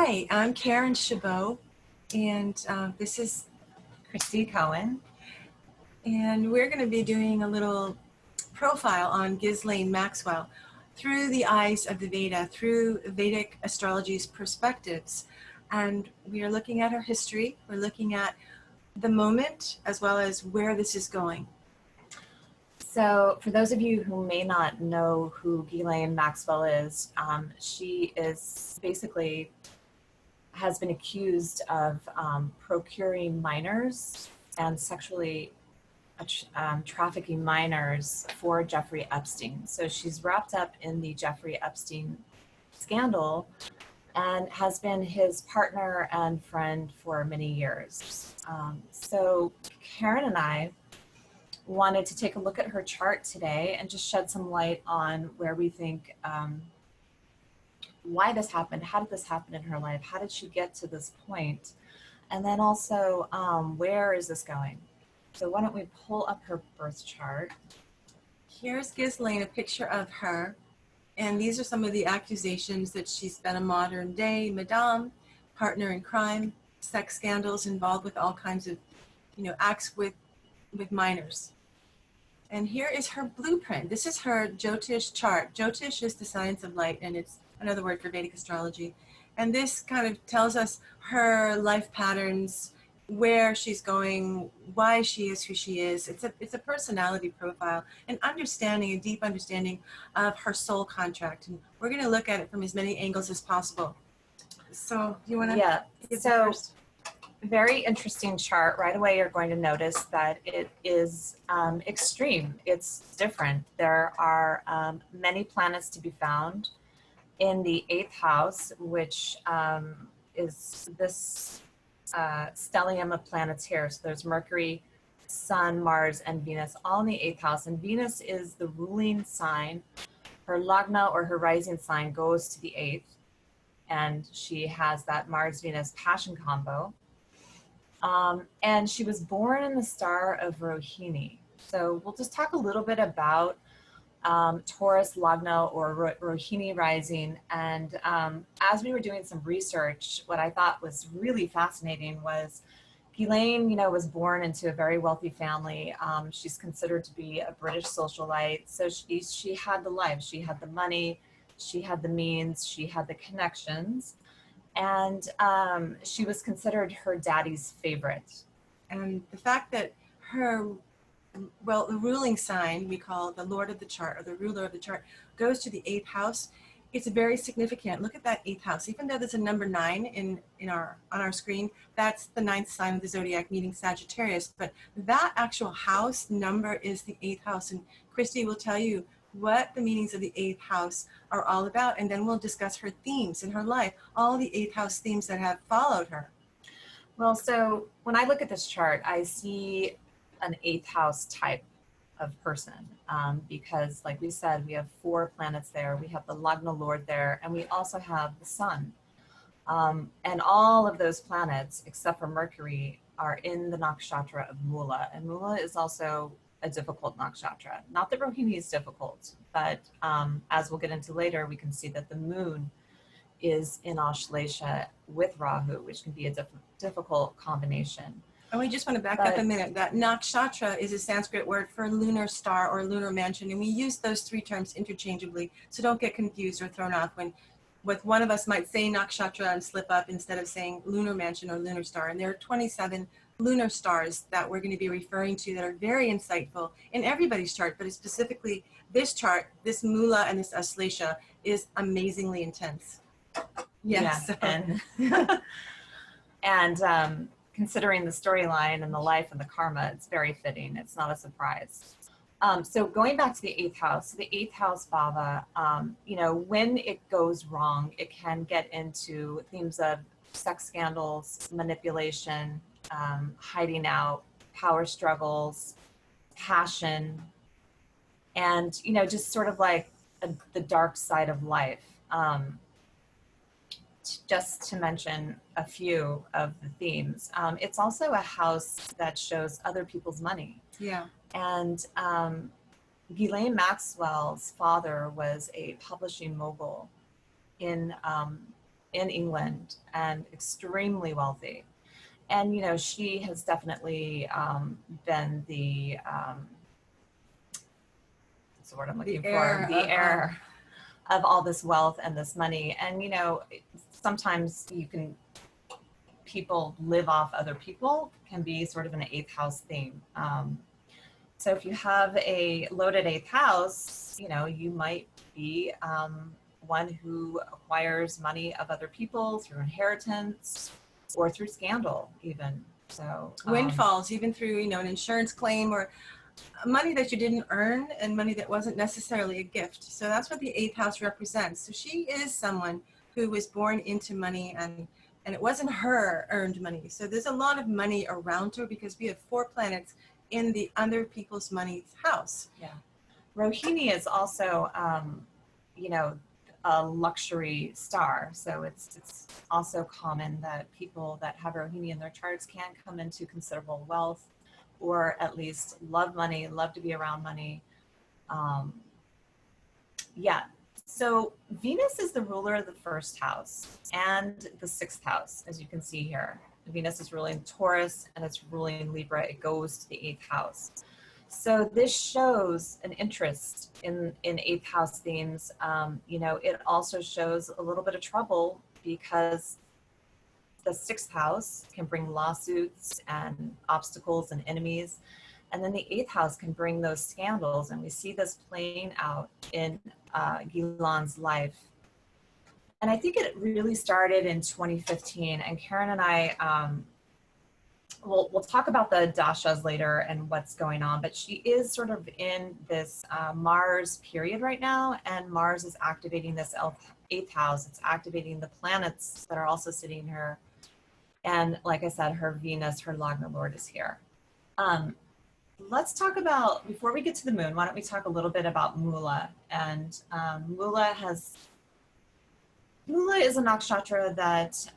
Hi, I'm Karyn Chabot, and this is Kristy Cohen. and we're going to be doing a little profile on Ghislaine Maxwell through the eyes of the Veda, through Vedic astrology's perspectives. And we are looking at her history, we're looking at the moment, as well as where this is going. So for those of you who may not know who Ghislaine Maxwell is, she is basically has been accused of procuring minors and sexually trafficking minors for Jeffery Epstein. So she's wrapped up in the Jeffery Epstein Scandal and has been his partner and friend for many years. So Karyn and I wanted to take a look at her chart today and just shed some light on where we think why this happened, how did this happen in her life, how did she get to this point, and then also where is this going. So why don't we pull up her birth chart. Here's Ghislaine, a picture of her, and these are some of the accusations that she's been a modern day madame, partner in crime, sex scandals, involved with all kinds of, acts with minors. And here is her blueprint. This is her Jyotish chart. Jyotish is the science of light, and it's another word for Vedic astrology. And this kind of tells us her life patterns, where she's going, why she is who she is. It's a personality profile, an understanding, a deep understanding of her soul contract. And we're going to look at it from as many angles as possible. So you want to? Yeah. So very interesting chart. Right away, you're going to notice that it is extreme. It's different. There are many planets to be found in the 8th house, which is this stellium of planets here. So there's Mercury, Sun, Mars, and Venus, all in the 8th house. And Venus is the ruling sign. Her lagna, or her rising sign, goes to the 8th. And she has that Mars-Venus passion combo. And she was born in the star of Rohini. So we'll just talk a little bit about Taurus Lagna or Rohini rising. And as we were doing some research, what I thought was really fascinating was Ghislaine, was born into a very wealthy family. She's considered to be a British socialite. So she had the life, she had the money, she had the means, she had the connections. And she was considered her daddy's favorite. And the fact that the ruling sign, we call the Lord of the chart, or the ruler of the chart, goes to the 8th house. It's very significant. Look at that 8th house. Even though there's a number 9 on our screen, that's the 9th sign of the zodiac, meaning Sagittarius. But that actual house number is the 8th house. And Kristy will tell you what the meanings of the 8th house are all about, and then we'll discuss her themes in her life, all the 8th house themes that have followed her. Well, so when I look at this chart, I see an 8th house type of person, because like we said, we have 4 planets there. We have the Lagna Lord there, and we also have the Sun. And all of those planets, except for Mercury, are in the nakshatra of Mula. And Mula is also a difficult nakshatra. Not that Rohini is difficult, but as we'll get into later, we can see that the moon is in Ashlesha with Rahu, which can be a difficult combination. And we just want to back up a minute. That nakshatra is a Sanskrit word for lunar star or lunar mansion, and we use those 3 terms interchangeably, so don't get confused or thrown off when one of us might say nakshatra and slip up instead of saying lunar mansion or lunar star. And there are 27 lunar stars that we're going to be referring to that are very insightful in everybody's chart, but specifically this chart, this Mula and this Ashlesha is amazingly intense. Yes. Yeah, and considering the storyline and the life and the karma, it's very fitting. It's not a surprise. So going back to the 8th house, the 8th house Baba, when it goes wrong, it can get into themes of sex scandals, manipulation, hiding out, power struggles, passion, and, just sort of like the dark side of life. Just to mention a few of the themes. It's also a house that shows other people's money. Yeah. And Ghislaine Maxwell's father was a publishing mogul in in England and extremely wealthy. And, you know, she has definitely been the, what's the word I'm looking for? The heir of all this wealth and this money. And, you know, sometimes people live off other people, can be sort of an eighth house theme. So if you have a loaded eighth house, you know, you might be one who acquires money of other people through inheritance or through scandal even. So windfalls, even through, you know, an insurance claim or money that you didn't earn and money that wasn't necessarily a gift. So that's what the eighth house represents. So she is someone who was born into money, and it wasn't her earned money. So there's a lot of money around her because we have 4 planets in the other people's money's house. Yeah. Rohini is also, you know, a luxury star. So it's also common that people that have Rohini in their charts can come into considerable wealth, or at least love money, love to be around money. Yeah. So Venus is the ruler of the first house and the 6th house, as you can see here. Venus is ruling Taurus and it's ruling Libra. It goes to the 8th house. So this shows an interest in 8th house themes. You know, it also shows a little bit of trouble because the 6th house can bring lawsuits and obstacles and enemies. And then the 8th house can bring those scandals. And we see this playing out in Ghislaine's life. And I think it really started in 2015. And Karyn and I, we'll talk about the dashas later and what's going on. But she is sort of in this Mars period right now. And Mars is activating this 8th house. It's activating the planets that are also sitting here. And like I said, her Venus, her Lagna Lord is here. Let's talk about, before we get to the moon, why don't we talk a little bit about Mula. And Mula is a nakshatra that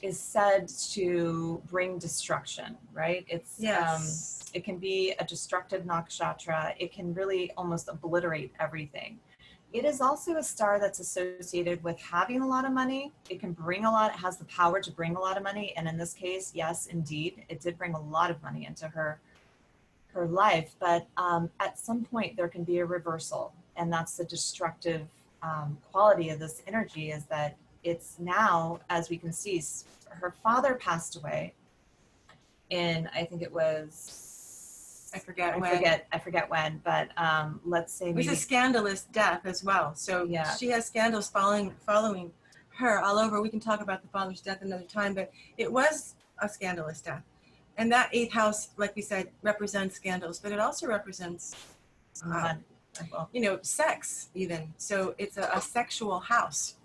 is said to bring destruction, right? It's Yes. It can be a destructive nakshatra. It can really almost obliterate everything. It is also a star that's associated with having a lot of money. It can bring a lot, it has the power to bring a lot of money. And in this case, yes, indeed, it did bring a lot of money into her life. But at some point there can be a reversal. And that's the destructive quality of this energy, is that it's now, as we can see, her father passed away in, I think it was, I forget when, but let's say maybe. It was a scandalous death as well. So yeah, she has scandals following her all over. We can talk about the father's death another time, but it was a scandalous death. And that 8th house, like we said, represents scandals, but it also represents, you know, sex even. So it's a sexual house.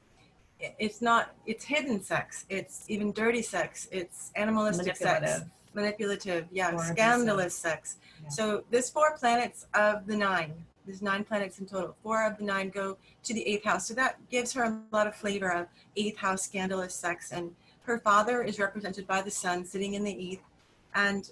It's hidden sex. It's even dirty sex. It's animalistic sex. Manipulative, yeah, scandalous sex. Yeah. So there's 4 planets of the 9. There's 9 planets in total. 4 of the 9 go to the 8th house. So that gives her a lot of flavor of 8th house scandalous sex. And her father is represented by the sun sitting in the 8th. And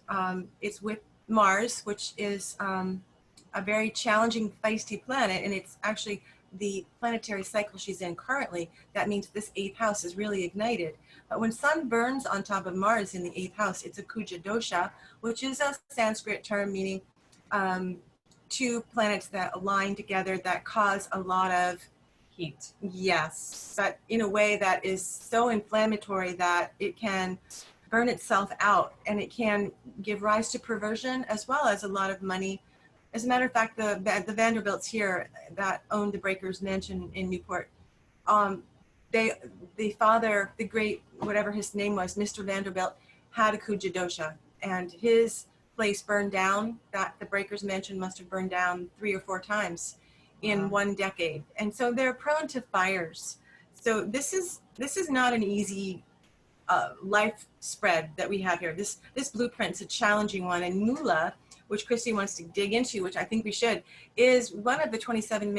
it's with Mars, which is a very challenging, feisty planet. And it's actually the planetary cycle she's in currently. That means this 8th house is really ignited. But when sun burns on top of Mars in the 8th house, it's a kuja dosha, which is a Sanskrit term meaning 2 planets that align together that cause a lot of heat. Yes, but in a way that is so inflammatory that it can burn itself out, and it can give rise to perversion as well as a lot of money. As a matter of fact, the Vanderbilts here that owned the Breakers Mansion in Newport, the father, the great, whatever his name was, Mr. Vanderbilt, had a kuja dosha, and his place burned down. That the Breakers Mansion must have burned down 3 or 4 times in 1 decade. And so they're prone to fires. So this is not an easy life spread that we have here. This blueprint's a challenging one, and Mula, which Kristy wants to dig into, which I think we should, is one of the 27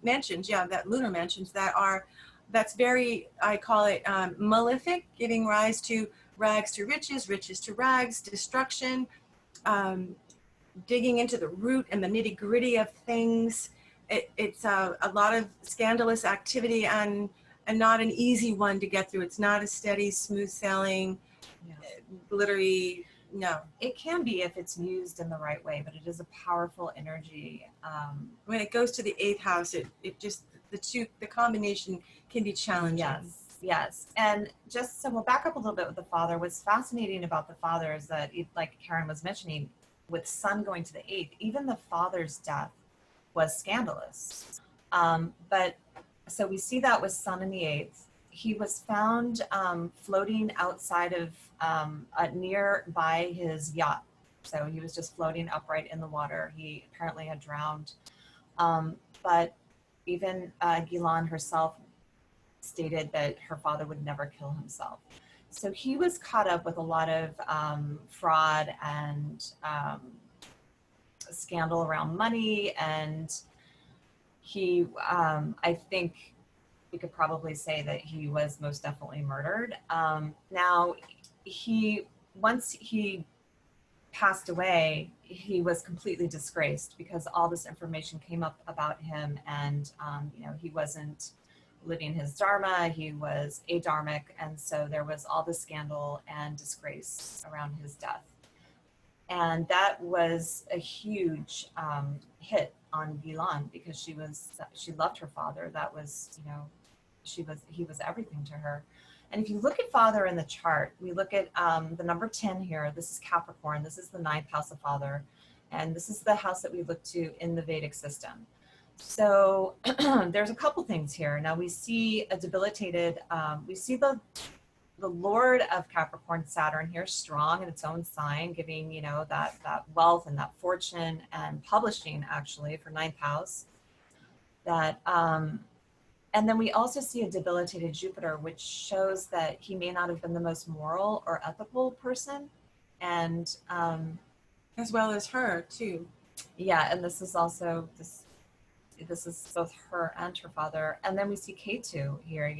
mansions, that lunar mansions that's very, I call it malefic, giving rise to rags to riches, riches to rags, destruction, digging into the root and the nitty gritty of things. It's a lot of scandalous activity and and not an easy one to get through. It's not a steady, smooth sailing, Yeah. glittery, no. It can be if it's used in the right way, but it is a powerful energy. When it goes to the 8th house, it just, the combination can be challenging. Yes, yes. And just so we'll back up a little bit with the father. What's fascinating about the father is that, like Karyn was mentioning, with Sun going to the 8th, even the father's death was scandalous. But so we see that with Sun in the 8th. He was found floating outside of nearby his yacht. So he was just floating upright in the water. He apparently had drowned. But even Ghislaine herself stated that her father would never kill himself. So he was caught up with a lot of fraud and scandal around money. And he, I think we could probably say that he was most definitely murdered. Now, once he passed away, he was completely disgraced because all this information came up about him, and he wasn't living his dharma, he was adharmic, and so there was all this scandal and disgrace around his death. And that was a huge hit on Ghislaine because she loved her father. That was, he was everything to her. And if you look at father in the chart, we look at the number 10 here. This is Capricorn. This is the 9th house of father. And this is the house that we look to in the Vedic system. So there's a couple things here. Now we see a debilitated, we see the Lord of Capricorn, Saturn here, strong in its own sign, giving, that wealth and that fortune and publishing actually for 9th house. That, and then we also see a debilitated Jupiter, which shows that he may not have been the most moral or ethical person. And as well as her too. Yeah, and this is also this is both her and her father. And then we see K2 here,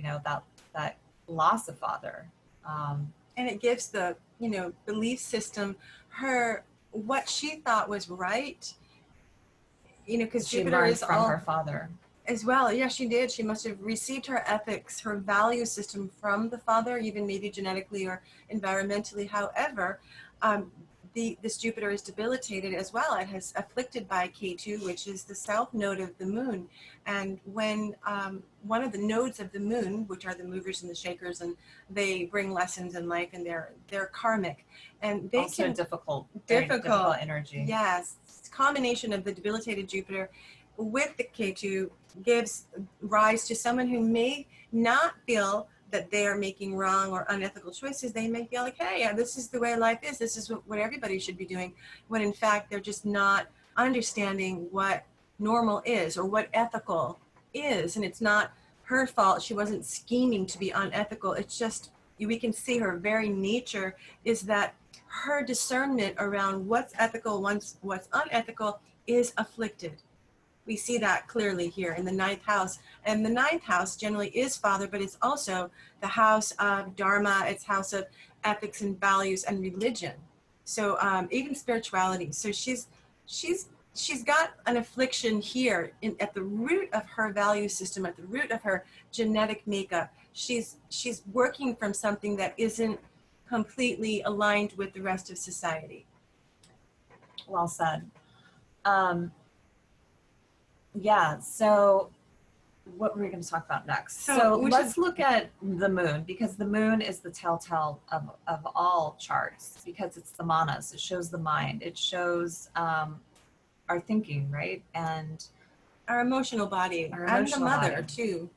that loss of father. And it gives the, belief system her what she thought was right. Because she Jupiter learned is from all her father as well. Yeah, she did. She must have received her ethics, her value system from the father, even maybe genetically or environmentally. However, this Jupiter is debilitated as well. It has afflicted by K2, which is the south node of the moon. And when one of the nodes of the moon, which are the movers and the shakers, and they bring lessons in life, and they're karmic, and they also can difficult energy. Yes, combination of the debilitated Jupiter with the K2 gives rise to someone who may not feel that they are making wrong or unethical choices. They may feel like, hey, yeah, this is the way life is. This is what everybody should be doing. When in fact, they're just not understanding what normal is or what ethical is. And it's not her fault. She wasn't scheming to be unethical. It's just, we can see her very nature is that her discernment around what's ethical, what's unethical is afflicted. We see that clearly here in the 9th house. And the 9th house generally is father, but it's also the house of dharma, it's house of ethics and values and religion. So even spirituality. So she's got an affliction here at the root of her value system, at the root of her genetic makeup. She's working from something that isn't completely aligned with the rest of society. Well said. Yeah, so what were we going to talk about next? So let's look at the moon, because the moon is the telltale of all charts, because it's the manas. It shows the mind. It shows our thinking, right? And our emotional body, and the mother too.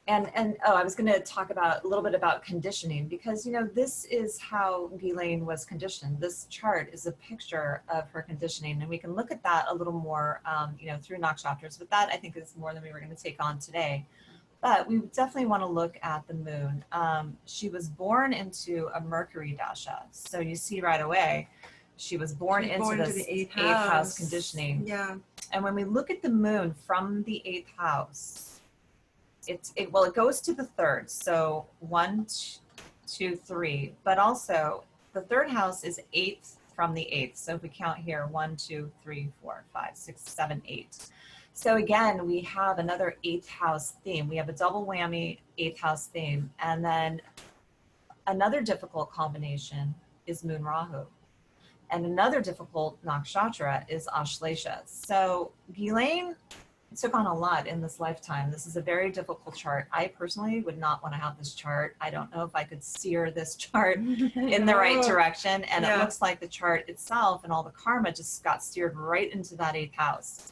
And I was going to talk about a little bit about conditioning, because this is how Ghislaine was conditioned. This chart is a picture of her conditioning, and we can look at that a little more through nakshatras, but that I think is more than we were going to take on today. But we definitely want to look at the moon. She was born into a Mercury dasha, so you see right away she was born into the 8th house conditioning. Yeah. And when we look at the moon from the 8th house, it goes to the 3rd, so 1, 2, 3, but also the 3rd house is 8th from the 8th. So if we count here, 1, 2, 3, 4, 5, 6, 7, 8. So again, we have another 8th house theme. We have a double whammy 8th house theme. And then another difficult combination is Moon Rahu. And another difficult nakshatra is Ashlesha. So Ghislaine took on a lot in this lifetime. This is a very difficult chart. I personally would not want to have this chart. I don't know if I could steer this chart in the right direction. And it looks like the chart itself and all the karma just got steered right into that 8th house.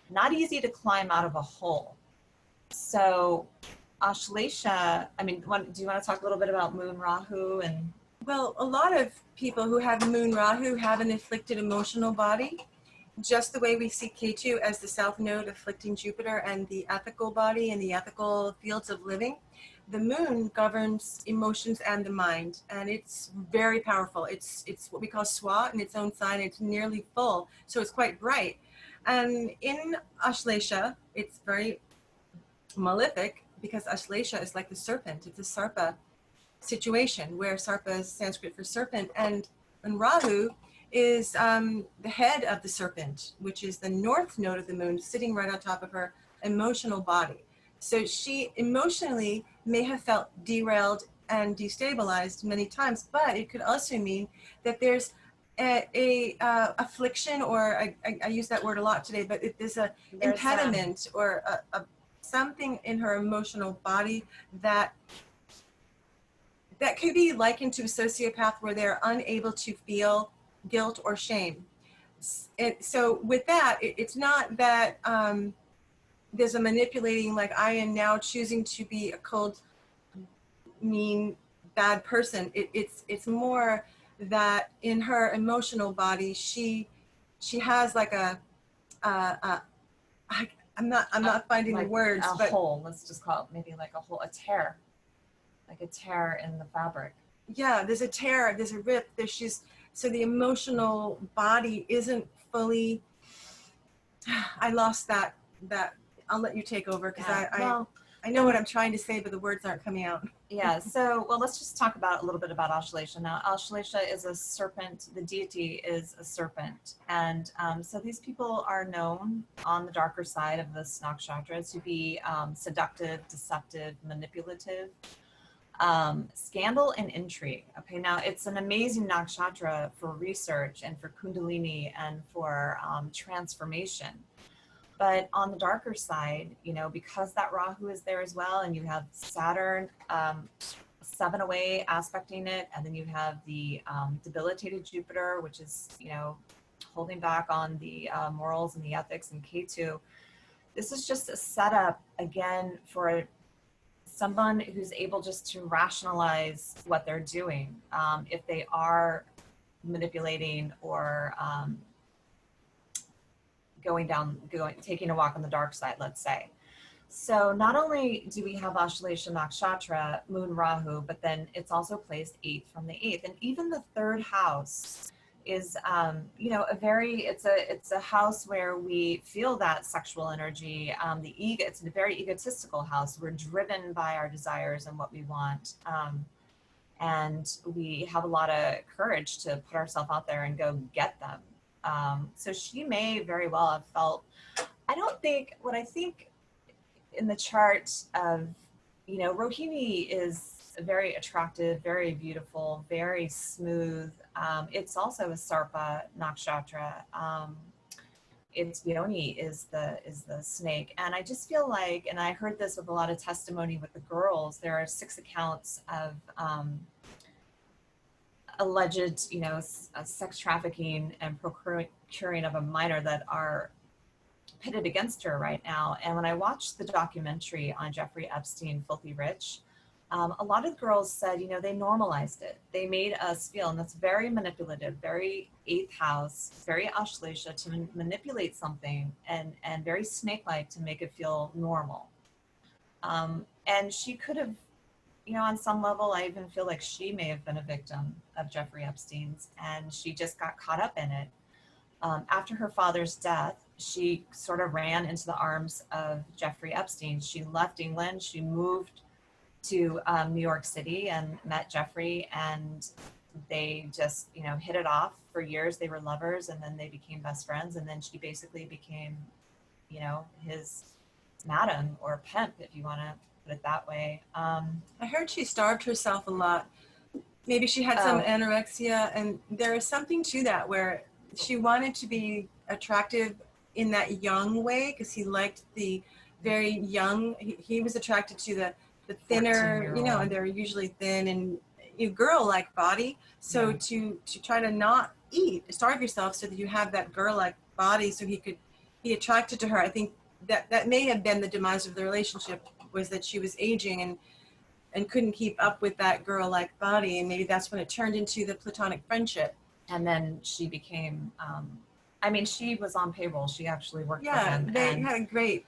Not easy to climb out of a hole. So Ashlesha, I mean, do you want to talk a little bit about Moon Rahu? And well, a lot of people who have Moon Rahu have an afflicted emotional body, just the way we see Ketu as the south node afflicting Jupiter and the ethical body and the ethical fields of living. The moon governs emotions and the mind, and it's very powerful. It's what we call swa in its own sign. It's nearly full, so it's quite bright. And in Ashlesha, it's very malefic because Ashlesha is like the serpent. It's a sarpa situation where sarpa is Sanskrit for serpent, and Rahu is the head of the serpent, which is the north node of the moon, sitting right on top of her emotional body. So she emotionally may have felt derailed and destabilized many times, but it could also mean that there's a affliction, or I use that word a lot today, but there's a impediment or a something in her emotional body that could be likened to a sociopath, where they're unable to feel guilt or shame. So with that, it's not that there's a manipulating, like I am now choosing to be a cold, mean, bad person. It's more that in her emotional body, she has like I'm not finding like the words, a hole. Let's just call it maybe like a hole, a tear, like a tear in the fabric. Yeah, there's a tear, there's a rip. So the emotional body isn't fully. I lost that. I'll let you take over, because I know what I'm trying to say, but the words aren't coming out. Yeah, so, well, let's just talk about a little bit about Ashlesha. Now, Ashlesha is a serpent. The deity is a serpent. And so these people are known on the darker side of this nakshatra to be seductive, deceptive, manipulative, scandal, and intrigue. Okay, now it's an amazing nakshatra for research and for kundalini and for transformation. But on the darker side, you know, because that Rahu is there as well, and you have Saturn 7 away aspecting it, and then you have the debilitated Jupiter, which is, you know, holding back on the morals and the ethics, and Ketu. This is just a setup, again, for someone who's able just to rationalize what they're doing. If they are manipulating or taking a walk on the dark side, let's say. So not only do we have Ashlesha Nakshatra, Moon Rahu, but then it's also placed 8th from the 8th. And even the 3rd house is, you know, it's a house where we feel that sexual energy, the ego, it's a very egotistical house. We're driven by our desires and what we want. And we have a lot of courage to put ourselves out there and go get them. So she may very well have felt, what I think in the chart of, you know, Rohini is very attractive, very beautiful, very smooth. It's also a Sarpa nakshatra. Its yoni is the snake. And I just feel like, and I heard this with a lot of testimony with the girls, there are 6 accounts of alleged, you know, sex trafficking and procuring of a minor that are pitted against her right now. And when I watched the documentary on Jeffery Epstein, Filthy Rich, a lot of the girls said, you know, they normalized it. They made us feel, and that's very manipulative, very 8th house, very Ashlesha, to manipulate something, and very snake-like to make it feel normal. And she could have, you know, on some level, I even feel like she may have been a victim of Jeffrey Epstein's, and she just got caught up in it. After her father's death, she sort of ran into the arms of Jeffrey Epstein. She left England, she moved to New York City and met Jeffrey, and they just, you know, hit it off for years. They were lovers, and then they became best friends, and then she basically became, you know, his madam or pimp, if you want to put it that way. I heard she starved herself a lot. Maybe she had some anorexia, and there is something to that where she wanted to be attractive in that young way because he liked the very young. He was attracted to the thinner, you know, and they're usually thin and girl-like body. So to try to not eat, starve yourself so that you have that girl-like body, so he could be attracted to her. I think that may have been the demise of the relationship, was that she was aging and couldn't keep up with that girl-like body, and maybe that's when it turned into the platonic friendship. And then she became, I mean, she was on payroll. She actually worked for him. They had a great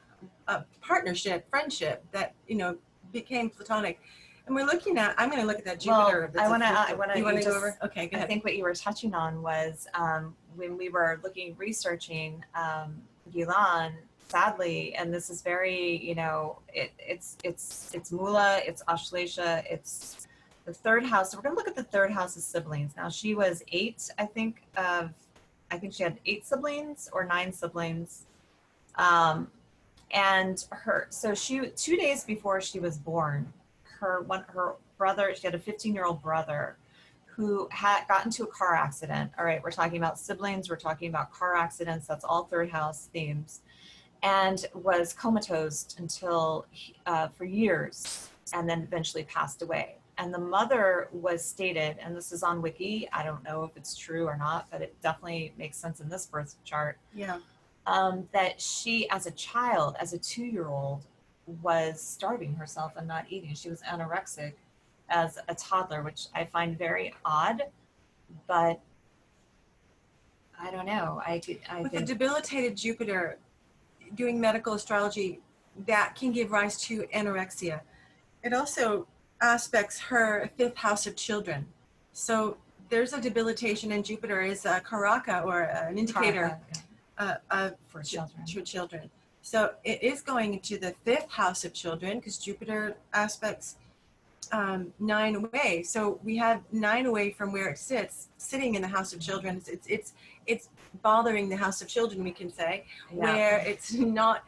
partnership, friendship that, you know, became platonic. And we're looking at, I'm going to look at that Jupiter. Well, I want to, you want to go over? Okay, go ahead. I think what you were touching on was when we were researching Ghislaine, sadly, and this is very, you know, it's Mula, it's Ashlesha, it's the third house. So we're going to look at the third house of siblings. Now she was 8, I think she had 8 siblings or 9 siblings. And so 2 days before she was born, her brother, she had a 15-year-old brother who had got into a car accident. All right, we're talking about siblings, we're talking about car accidents, that's all third house themes, and was comatose until for years, and then eventually passed away. And the mother was stated, and this is on Wiki, I don't know if it's true or not, but it definitely makes sense in this birth chart. Yeah. That she, as a child, as a 2-year-old, was starving herself and not eating. She was anorexic as a toddler, which I find very odd, but I don't know. With a debilitated Jupiter, doing medical astrology, that can give rise to anorexia. It also aspects her 5th house of children. So there's a debilitation, and Jupiter is a karaka, or an indicator for children. So it is going into the 5th house of children because Jupiter aspects 9 away. So we have 9 away from where it sits, sitting in the house of children. It's bothering the house of children, we can say, where it's not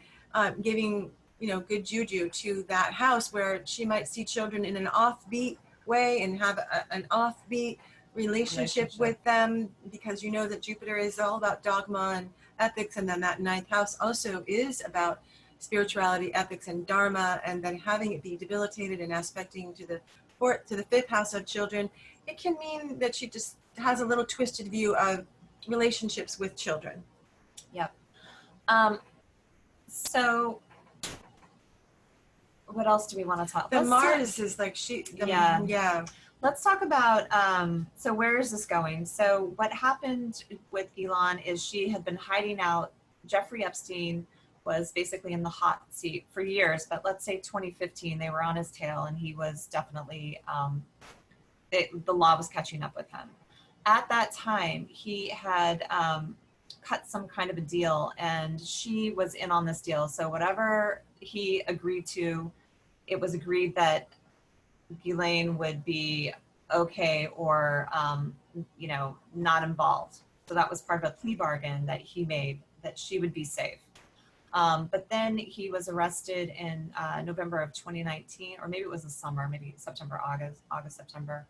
giving, you know, good juju to that house, where she might see children in an offbeat way and have an offbeat relationship with them, because you know that Jupiter is all about dogma and ethics, and then that 9th house also is about spirituality, ethics, and dharma, and then having it be debilitated and aspecting to the 5th house of children, it can mean that she just has a little twisted view of relationships with children. Yep. So what else do we want to talk about? Mars is like yeah. Let's talk about, so where is this going? So what happened with Ghislaine is she had been hiding out. Jeffrey Epstein was basically in the hot seat for years, but let's say 2015, they were on his tail, and he was definitely, the law was catching up with him. At that time, he had cut some kind of a deal, and she was in on this deal. So whatever he agreed to, it was agreed that Ghislaine would be okay, or you know, not involved. So that was part of a plea bargain that he made, that she would be safe. But then he was arrested in November of 2019, or maybe it was the summer, maybe September, August, September.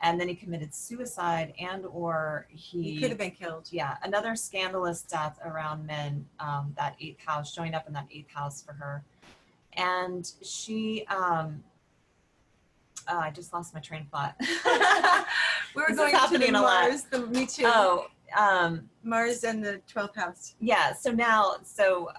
And then he committed suicide, and or he could have been killed. Yeah, another scandalous death around men, that 8th house, showing up in that 8th house for her. And she, I just lost my train of thought. We were going to the Mars, me too. Mars and the 12th house. Yeah, so now, so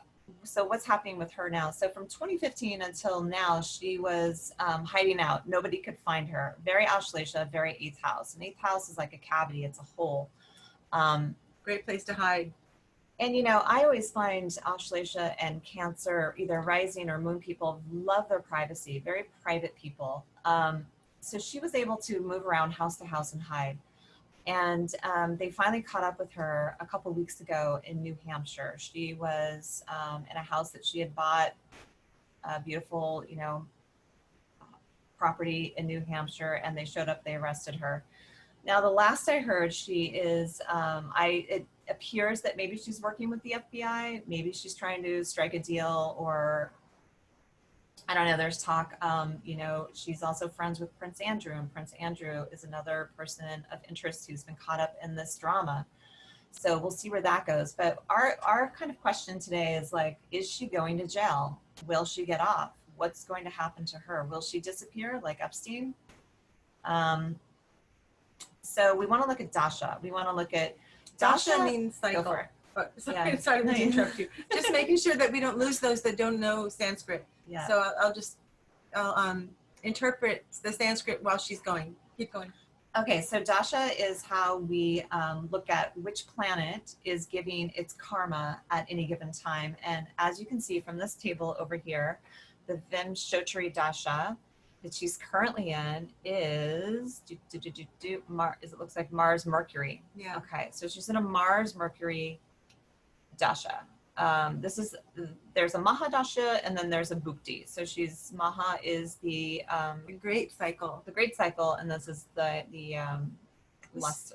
what's happening with her now? So from 2015 until now, she was hiding out. Nobody could find her. Very Ashlesha, very 8th house. And 8th house is like a cavity, it's a hole. Great place to hide. And, you know, I always find Ashlesha and Cancer, either rising or moon people, love their privacy, very private people. So she was able to move around house to house and hide. And they finally caught up with her a couple weeks ago in New Hampshire. She was in a house that she had bought, a beautiful, you know, property in New Hampshire, and they showed up, they arrested her. Now, the last I heard, she is, appears that maybe she's working with the FBI, maybe she's trying to strike a deal, or I don't know, there's talk, you know, she's also friends with Prince Andrew, and Prince Andrew is another person of interest who's been caught up in this drama. So we'll see where that goes. But our kind of question today is like, is she going to jail? Will she get off? What's going to happen to her? Will she disappear like Epstein? So we want to look at Dasha. We want to look at Dasha means cycle. Go for it. Oh, sorry to interrupt you. Just making sure that we don't lose those that don't know Sanskrit. Yeah. So I'll interpret the Sanskrit while she's going. Keep going. Okay, so Dasha is how we look at which planet is giving its karma at any given time. And as you can see from this table over here, the Vimshotri Dasha that she's currently in is, it looks like Mars Mercury. Yeah. Okay, so she's in a Mars Mercury Dasha. There's a Maha Dasha and then there's a Bhukti. So Maha is the great cycle. The great cycle, and this is the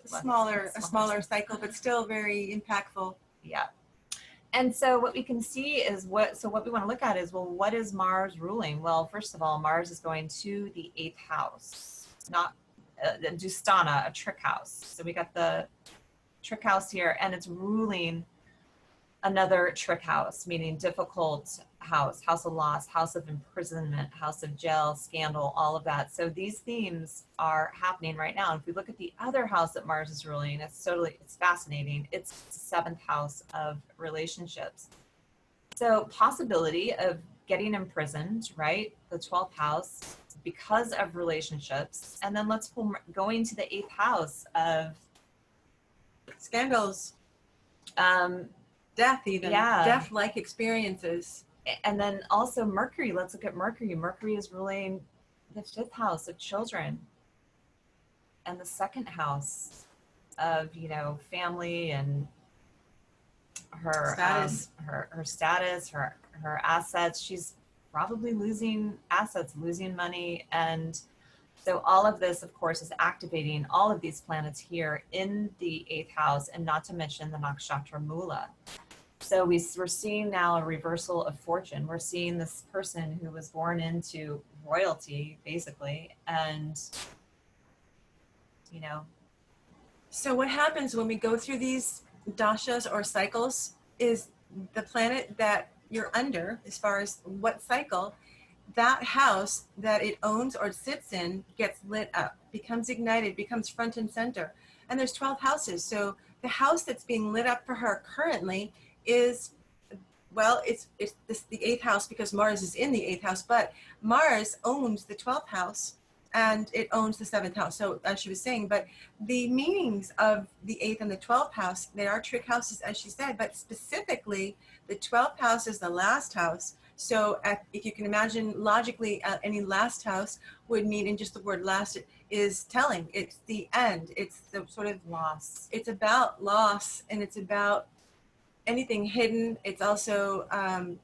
smaller cycle, but still very impactful. Yeah. And so what we can see is what we want to look at is, well, what is Mars ruling? Well, first of all, Mars is going to the 8th house, not Dustana, a trick house. So we got the trick house here, and it's ruling another trick house, meaning difficult house of loss, house of imprisonment, house of jail, scandal, all of that. So these themes are happening right now. If we look at the other house that Mars is ruling, it's fascinating. It's the 7th house of relationships. So possibility of getting imprisoned, right? The 12th house because of relationships. And then let's pull going to the 8th house of scandals, death, even death-like experiences. And then also Mercury. Let's look at Mercury. Mercury is ruling the 5th house of children and the 2nd house of, you know, family and her status, her status, her assets. She's probably losing assets, losing money. And so all of this, of course, is activating all of these planets here in the 8th house, and not to mention the nakshatra Mula. So we're seeing now a reversal of fortune. We're seeing this person who was born into royalty, basically, and, you know. So what happens when we go through these dashas or cycles is the planet that you're under, as far as what cycle, that house that it owns or sits in gets lit up, becomes ignited, becomes front and center. And there's 12 houses. So the house that's being lit up for her currently is, well, it's the 8th house because Mars is in the 8th house, but Mars owns the 12th house and it owns the 7th house. So as she was saying, but the meanings of the 8th and the 12th house, they are trick houses, as she said, but specifically the 12th house is the last house. So if you can imagine logically, any last house would mean, in just the word last, is telling. It's the end. It's the sort of loss. It's about loss, and it's about anything hidden. It's also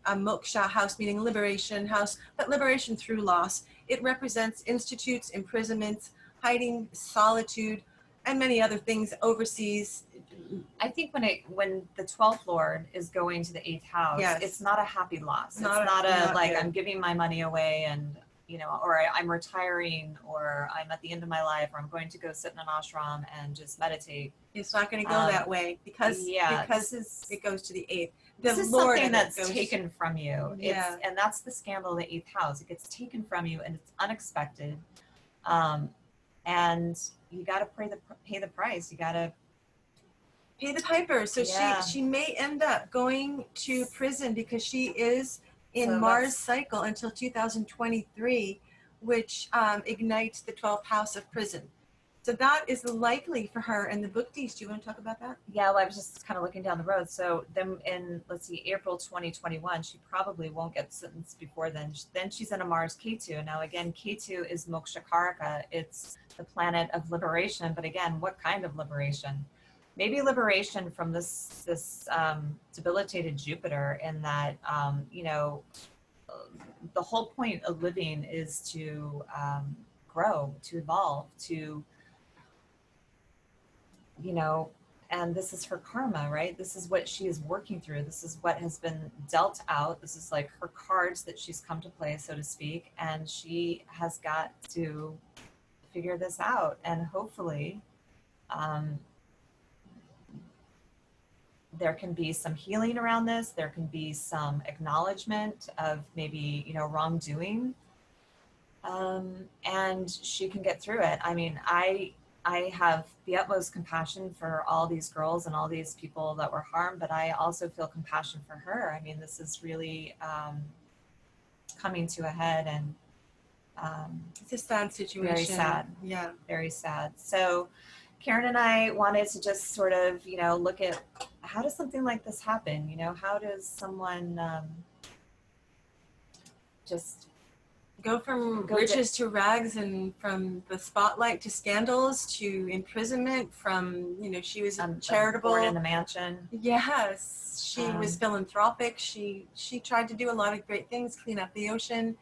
a moksha house, meaning liberation house, but liberation through loss. It represents institutes, imprisonments, hiding, solitude, and many other things overseas. I think when the 12th Lord is going to the 8th house, yes, it's not a happy loss. It's not like I'm giving my money away and, you know, or I'm retiring, or I'm at the end of my life, or I'm going to go sit in an ashram and just meditate. It's not going to go that way because it goes to the 8th. This is something that's taken from you. And that's the scandal of the 8th house. It gets taken from you and it's unexpected. And you got to pay the price. You got to pay the piper. So she may end up going to prison because she is in Mars cycle until 2023, which ignites the 12th house of prison. So that is likely for her. And the Bhuktis, do you want to talk about that? Yeah, well, I was just kind of looking down the road. So then in, let's see, April 2021, she probably won't get sentenced before then. Then she's in a Mars Ketu. Now, again, Ketu is Mokshakaraka. It's the planet of liberation. But again, what kind of liberation? Maybe liberation from this debilitated Jupiter, in that, you know, the whole point of living is to grow, to evolve, to, you know, and this is her karma, right? This is what she is working through. This is what has been dealt out. This is like her cards that she's come to play, so to speak. And she has got to figure this out. And hopefully, there can be some healing around this. There can be some acknowledgement of maybe, you know, wrongdoing. And she can get through it. I mean, I have the utmost compassion for all these girls and all these people that were harmed, but I also feel compassion for her. I mean, this is really coming to a head, and it's a sad situation. Very sad. Yeah. Very sad. So Karyn and I wanted to just sort of, you know, look at how does something like this happen? You know, how does someone just go from riches to rags, and from the spotlight to scandals to imprisonment, from, you know, she was charitable. Born in a mansion. Yes. She was philanthropic. She tried to do a lot of great things, clean up the ocean.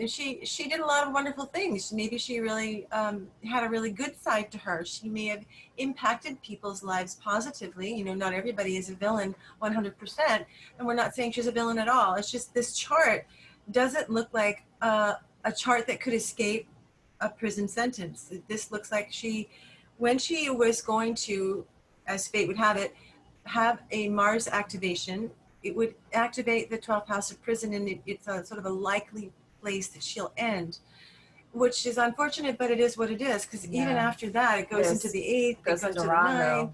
She did a lot of wonderful things. Maybe she really had a really good side to her. She may have impacted people's lives positively. You know, not everybody is a villain 100%, and we're not saying she's a villain at all. It's just this chart doesn't look like a chart that could escape a prison sentence. This looks like when she was going to, as fate would have it, have a Mars activation, it would activate the 12th house of prison, and it's a sort of a likely place that she'll end, which is unfortunate, but it is what it is, because even after that, it goes into the 8th, it goes into the Rahu. 9th.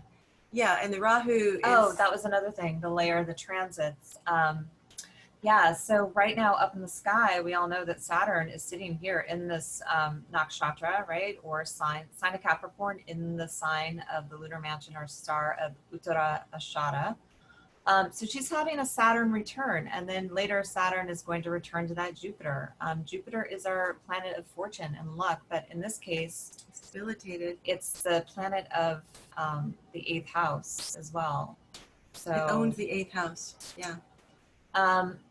Yeah, and the Rahu is... Oh, that was another thing, the layer of the transits. Yeah, so right now up in the sky, we all know that Saturn is sitting here in this nakshatra, right? Or sign of Capricorn, in the sign of the lunar mansion or star of Uttara Ashara. So she's having a Saturn return, and then later Saturn is going to return to that Jupiter. Jupiter is our planet of fortune and luck, but in this case, it's debilitated. It's the planet of the 8th house as well. So it owns the 8th house, yeah.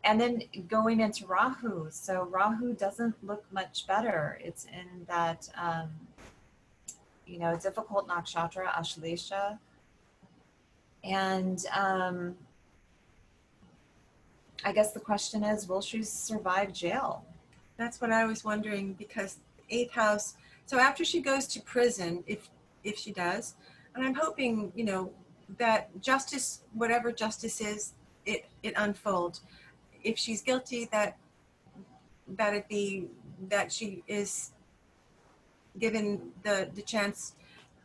And then going into Rahu. So Rahu doesn't look much better. It's in that, you know, difficult nakshatra, Ashlesha. And I guess the question is, will she survive jail? That's what I was wondering, because 8th house, so after she goes to prison, if she does, and I'm hoping, you know, that justice, whatever justice is, it unfolds. If she's guilty, that it be that she is given the chance.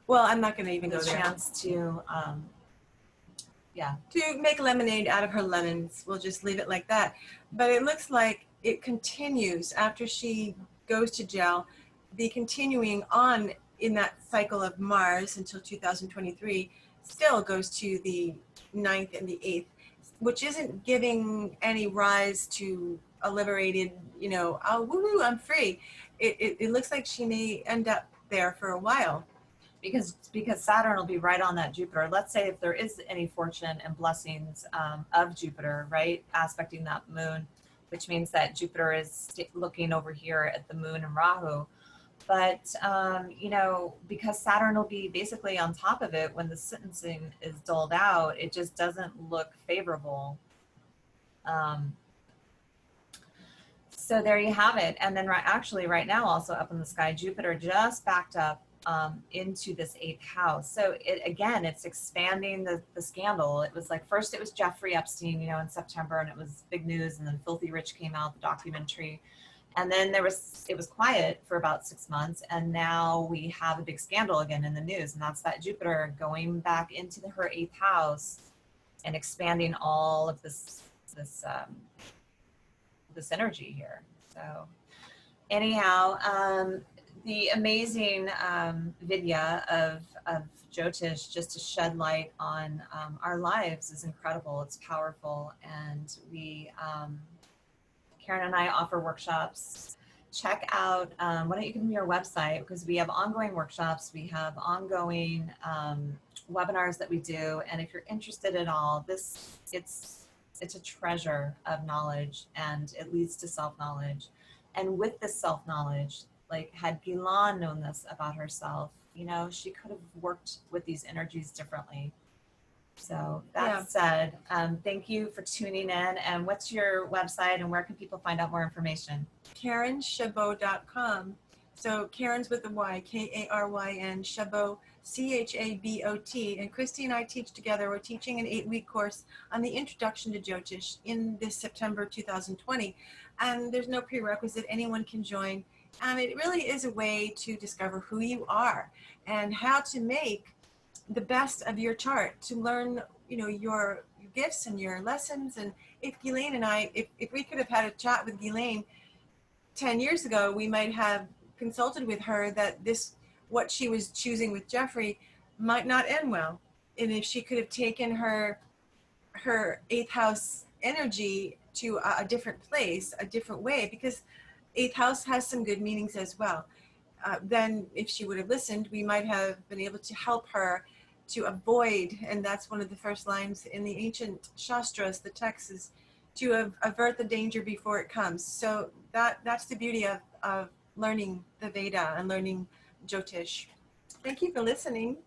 Well, I'm not going to even go there. Chance to, to make lemonade out of her lemons. We'll just leave it like that. But it looks like it continues after she goes to jail. The continuing on in that cycle of Mars until 2023 still goes to the 9th and the 8th, which isn't giving any rise to a liberated, you know, oh, woo, I'm free. It looks like she may end up there for a while. Because Saturn will be right on that Jupiter. Let's say if there is any fortune and blessings of Jupiter, right, aspecting that moon, which means that Jupiter is looking over here at the moon and Rahu. But, you know, because Saturn will be basically on top of it when the sentencing is doled out, it just doesn't look favorable. So there you have it. And then actually right now, also up in the sky, Jupiter just backed up into this 8th house. So it's expanding the scandal. It was like, first it was Jeffery Epstein, you know, in September, and it was big news. And then Filthy Rich came out, the documentary. And then it was quiet for about 6 months, and now we have a big scandal again in the news, and that's that Jupiter going back into her 8th house and expanding all of this energy here. So anyhow, the amazing vidya of Jyotish, just to shed light on our lives, is incredible. It's powerful, and we. Karyn and I offer workshops. Check out, why don't you give me your website, because we have ongoing workshops, we have ongoing webinars that we do, and if you're interested at all, it's a treasure of knowledge, and it leads to self-knowledge. And with this self-knowledge, like, had Ghislaine known this about herself, You know, she could have worked with these energies differently. So that Yeah. said, thank you for tuning in. And what's your website and where can people find out more information? KarynChabot.com. So Karen's with a Y, Karyn, Chabot, Chabot. And Kristy and I teach together. We're teaching an 8-week course on the introduction to Jyotish in this September 2020. And there's no prerequisite. Anyone can join. And it really is a way to discover who you are and how to make the best of your chart, to learn, you know, your gifts and your lessons. And if Ghislaine and I, if we could have had a chat with Ghislaine 10 years ago, we might have consulted with her that this, what she was choosing with Jeffrey, might not end well. And if she could have taken her 8th house energy to a different place, a different way, because 8th house has some good meanings as well. Then if she would have listened, we might have been able to help her to avoid, and that's one of the first lines in the ancient Shastras, the texts, is to avert the danger before it comes. So that's the beauty of learning the Veda and learning Jyotish. Thank you for listening.